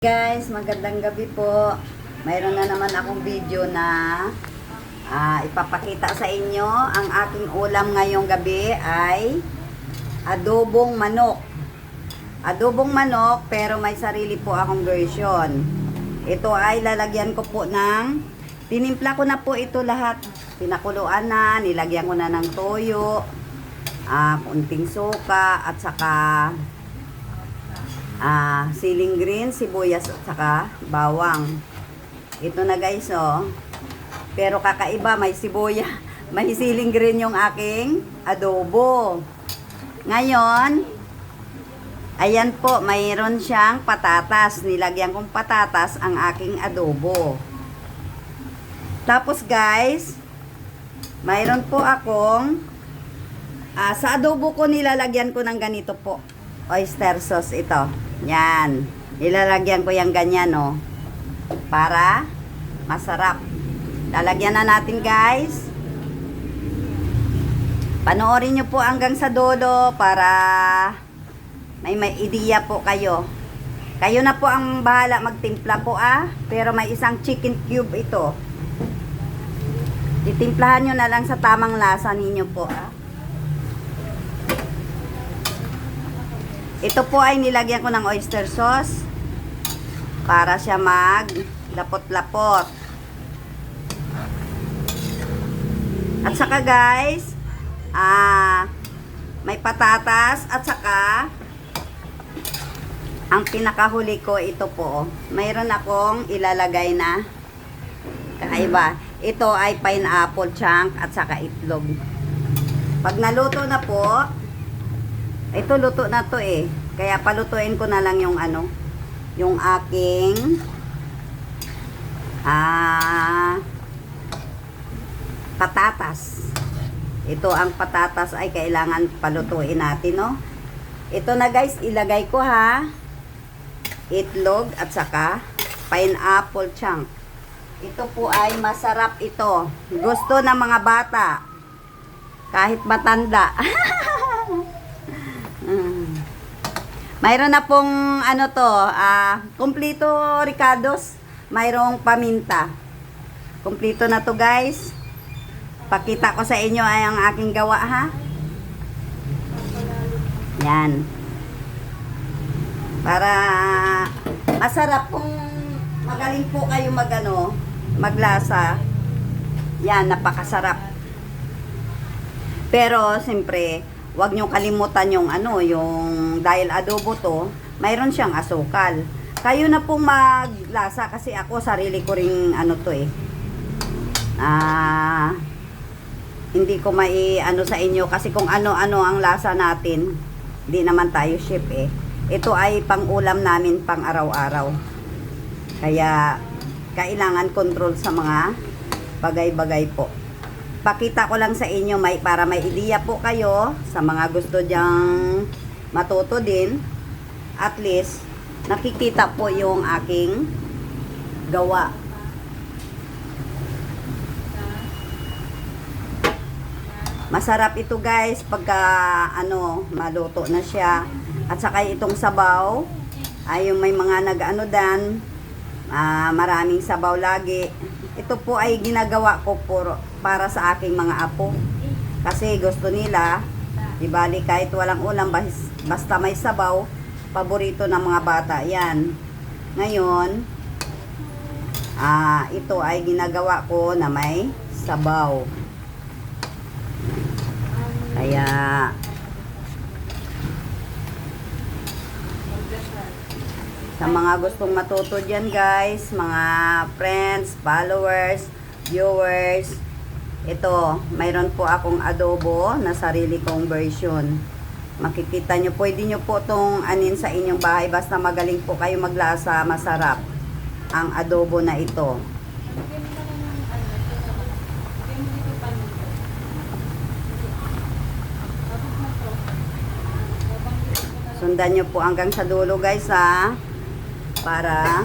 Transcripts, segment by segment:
Guys, magandang gabi po. Mayroon na naman akong video na ipapakita sa inyo. Ang aking ulam ngayong gabi ay adobong manok. Adobong manok pero may sarili po akong version. Ito ay lalagyan ko po ng, tinimpla ko na po ito lahat. Pinakuluan na, nilagyan ko na ng toyo, kunting suka at saka siling green, sibuyas at saka bawang. Ito na guys, oh. Pero kakaiba, may sibuya, may siling green yung aking adobo. Ngayon, ayan po, mayroon siyang patatas. Nilagyan kong patatas ang aking adobo. Tapos guys, mayroon po akong sa adobo ko nilalagyan ko ng ganito po. Oyster sauce ito. Yan. Nilalagyan ko yung ganyan, no. Para masarap. Lalagyan na natin, guys. Panoorin nyo po hanggang sa dulo para may ideya po kayo. Kayo na po ang bahala magtimpla po, Pero may isang chicken cube ito. Titimplahan nyo na lang sa tamang lasa ninyo po, Ito po ay nilagyan ko ng oyster sauce para siya mag-lapot-lapot. At saka guys, may patatas at saka ang pinakahuli ko ito po. Mayroon akong ilalagay na kakaiba. Ito ay pineapple chunk at saka itlog. Pag naluto na po, ito luto na to kaya palutuin ko na lang yung yung aking patatas. Ito ang patatas ay kailangan palutuin natin, no? Ito na guys, ilagay ko itlog at saka pineapple chunk. Ito po ay masarap ito. Gusto ng mga bata. Kahit matanda. Mayroon na pong kumplito ricados, mayroong paminta. Kumplito na to guys. Pakita ko sa inyo ay ang aking gawa, Yan. Para masarap kung magaling po kayo maglasa. Yan, napakasarap. Pero siyempre, huwag nyo kalimutan yung yung dahil adobo to, mayroon siyang asukal. Kayo na pong maglasa kasi ako sarili ko ring hindi ko sa inyo kasi kung ano-ano ang lasa natin, hindi naman tayo chef Ito ay pang-ulam namin pang araw-araw. Kaya kailangan control sa mga bagay-bagay po. Pakita ko lang sa inyo para may ideya po kayo sa mga gusto dyang matuto din. At least nakikita po yung aking gawa. Masarap ito guys pagka maluto na siya. At saka itong sabaw ay yung may mga maraming sabaw lagi. Ito po ay ginagawa ko para sa aking mga apo. Kasi gusto nila, ibali kahit walang ulam, basta may sabaw, paborito ng mga bata. Yan. Ngayon, ito ay ginagawa ko na may sabaw. Kaya, sa mga gustong matuto dyan guys, mga friends, followers, viewers, ito, mayroon po akong adobo na sarili kong version. Makikita nyo, pwede nyo po itong anin sa inyong bahay, basta magaling po kayo maglasa, masarap ang adobo na ito. Sundan nyo po hanggang sa dulo guys para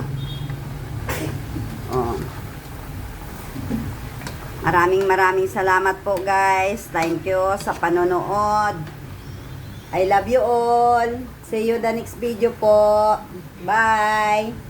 maraming salamat po guys. Thank you sa panonood. I love you all. See you the next video po. Bye!